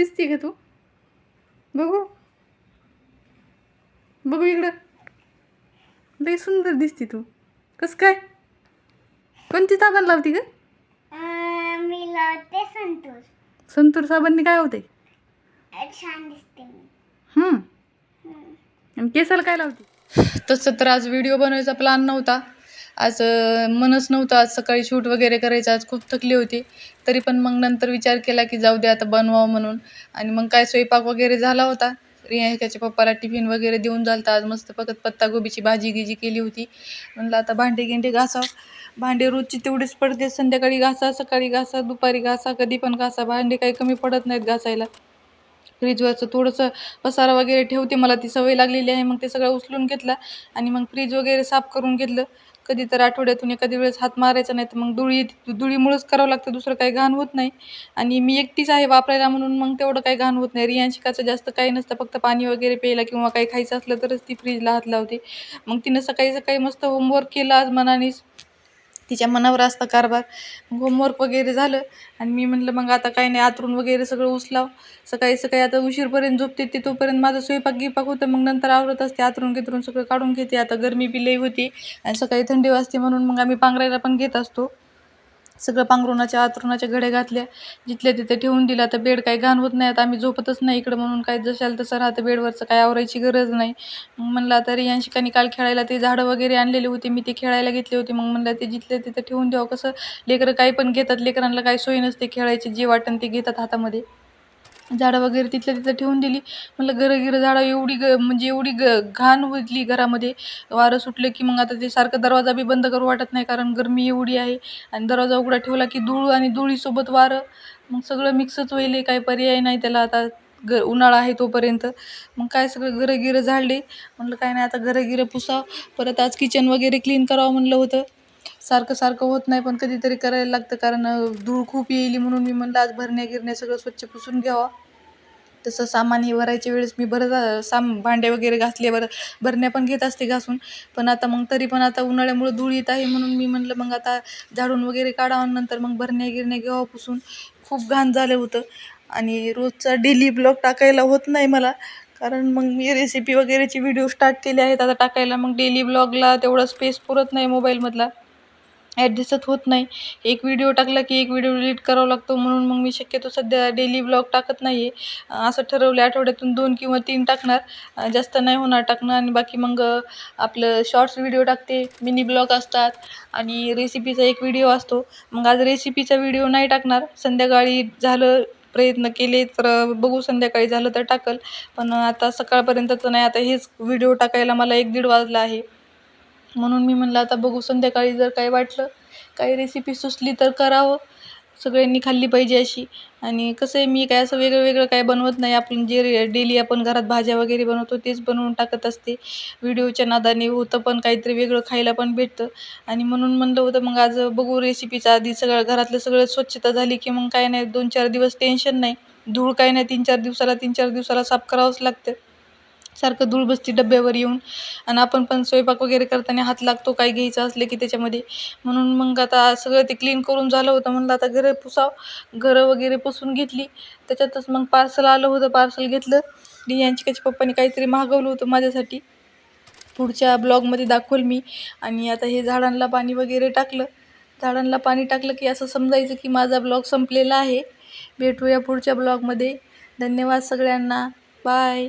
दिसते का तू? बघू बघू इकडं. लई सुंदर दिसते तू. कस काय? कोणती साबण लावती ग? मी लावते संतूर. संतूर साबणनी काय होते? छान दिसते मी. आणि केसाला काय लावते? तसं तर आज व्हिडिओ बनवायचा प्लॅन नव्हता. आज मनच नव्हतं. आज सकाळी शूट वगैरे करायचं. आज खूप थकली होती. तरी पण मग नंतर विचार केला की जाऊ दे आता बनवावं म्हणून. आणि मग काय स्वयंपाक वगैरे झाला होता. रियांकाच्या पप्पाला टिफिन वगैरे देऊन झालता. आज मस्त पत्तागोबीची भाजी गिजी केली होती. म्हणलं आता भांडे गिंडे घासावं. भांडे रोजची तेवढीच पडते. संध्याकाळी घासा, सकाळी घासा, दुपारी घासा, कधी पण घासा. भांडे काही कमी पडत नाहीत घासायला. फ्रीजवरचं थोडंसं पसारा वगैरे ठेवते. मला ती सवय लागलेली आहे. मग ते सगळं उचलून घेतलं आणि मग फ्रीज वगैरे साफ करून घेतलं. कधी तर आठवड्यातून एखाद्या वेळेस हात मारायचा नाही तर मग धुळीमुळंच करावं लागतं. दुसरं काही घाण होत नाही. आणि मी एकटीच आहे वापरायला म्हणून मग तेवढं काही घाण होत नाही. रियांशिकाचं जास्त काही नसतं. फक्त पाणी वगैरे प्यायला किंवा काही खायचं असलं तरच ती फ्रीजला हात लावते. मग तिनं सकाळी सकाळी मस्त होमवर्क केलं आज मनानेच. तिच्या मनावर असता कारभार. मग होमवर्क वगैरे झालं आणि मी म्हटलं मग आता काही नाही, आतरून वगैरे सगळं उचलाव. सकाळी सकाळी आता उशीरपर्यंत झोपते ते, तोपर्यंत माझं स्वयंपाक गिपाक होतं. मग नंतर आवरत असते. आतरून गितरून सगळं काढून घेते. आता गरमी बी लई होती आणि सकाळी थंडी वाजते म्हणून मग आम्ही पांघरायला पण घेत असतो. सगळं पांघरुणाच्या आतरुणाच्या घड्या घातल्या. जिथल्या तिथे ठेवून दिला. आता बेड काही घाण होत नाही. आता आम्ही झोपतच नाही इकडं म्हणून काय जशाल तसं राहतं. बेडवरचं काय आवरायची गरज नाही. मग म्हणलं आता रियांशिकाने काल खेळायला ते झाडं वगैरे आणलेली होती. मी ते खेळायला घेतले होते. मग म्हणलं ते जिथल्या तिथं ठेवून द्यावं. कसं लेकरं काही पण घेतात. लेकरांना काही सोय नसते खेळायची. जे वाटण ते घेतात हातामध्ये. झाडं वगैरे तिथल्या तिथं ठेवून दिली. म्हणलं गिरं झाडं म्हणजे एवढी घाण होतली घरामध्ये. वारं सुटलं की मग आता ते सारखं दरवाजा बी बंद करू वाटत नाही कारण गरमी एवढी आहे. आणि दरवाजा उघडा ठेवला की धूळ आणि धुळीसोबत वारं. मग सगळं मिक्सच होईल. काही पर्याय नाही त्याला आता. उन्हाळा आहे तोपर्यंत. मग काय सगळं गिरं झाडले. म्हणलं काय नाही आता गिरं पुसावं. परत आज किचन वगैरे क्लीन करावं म्हणलं होतं. सारखं सारखं होत नाही पण कधीतरी करायला लागतं कारण धूळ खूप येईल म्हणून मी म्हणलं आज भरण्या गिरण्या सगळं स्वच्छ पुसून घ्यावा. तसं सामान हे भरायच्या वेळेस मी भांडे वगैरे घासले. भरण्या पण घेत असते घासून. पण आता मग तरी पण आता उन्हाळ्यामुळं धूळ येत आहे म्हणून मी म्हणलं मग आता झाडून वगैरे काढावं नंतर मग भरण्या गिरण्या घ्यावं पुसून. खूप घाण झालं होतं. आणि रोजचा डेली ब्लॉग टाकायला होत नाही मला कारण मग मी रेसिपी वगैरेचे व्हिडिओ स्टार्ट केले आहेत आता टाकायला. मग डेली ब्लॉगला तेवढा स्पेस पुरत नाही मोबाईलमधला. ॲडजस्ट होत नाही. एक व्हिडिओ टाकला की एक व्हिडिओ डिलीट करावा लागतो म्हणून मग मी शक्यतो सध्या डेली ब्लॉग टाकत नाही आहे. असं ठरवलं आठवड्यातून 2 किंवा 3 टाकणार. जास्त नाही होणार टाकणं. आणि बाकी मग आपलं शॉर्ट्स व्हिडिओ टाकते. मिनी ब्लॉग असतात आणि रेसिपीचा एक व्हिडिओ असतो. मग आज रेसिपीचा व्हिडिओ नाही टाकणार. संध्याकाळी झालं प्रयत्न केले तर बघू संध्याकाळी झालं तर टाकल. पण आता सकाळपर्यंतचं नाही. आता हेच व्हिडिओ टाकायला मला 1-1:30 वाजला आहे. म्हणून मी म्हणलं आता बघू संध्याकाळी जर काही वाटलं काही रेसिपी सुचली तर करावं. सगळ्यांनी खाल्ली पाहिजे अशी. आणि कसं आहे मी काय असं वेगळं वेगळं काय बनवत नाही. आपण जे डेली आपण घरात भाज्या वगैरे बनवतो तेच बनवून टाकत असते. व्हिडिओच्या नादाने होतं पण काहीतरी वेगळं खायला पण भेटतं. आणि म्हणून म्हणलं होतं मग आज बघू रेसिपीचा आधी सगळं घरातलं सगळं स्वच्छता झाली की मग काय नाही 2-4 दिवस टेन्शन नाही. धूळ काय नाही 3-4 दिवसाला साफ करावंच लागतं. सारखं धूळ बसती डब्यावर येऊन. आणि आपण पण स्वयंपाक वगैरे करताना हात लागतो काही घ्यायचं असले की त्याच्यामध्ये. म्हणून मग आता सगळं ते क्लीन करून झालं होतं. म्हणलं आता घरं पुसावं. घरं वगैरे पुसून घेतली. त्याच्यातच मग पार्सल आलं होतं. पार्सल घेतलं. रियांशिकाच्या पप्पाने काहीतरी मागवलं होतं माझ्यासाठी. पुढच्या ब्लॉगमध्ये दाखवेल मी. आणि आता हे झाडांना पाणी वगैरे टाकलं. झाडांना पाणी टाकलं की असं समजायचं की माझा ब्लॉग संपलेला आहे. भेटूया पुढच्या ब्लॉगमध्ये. धन्यवाद सगळ्यांना. बाय.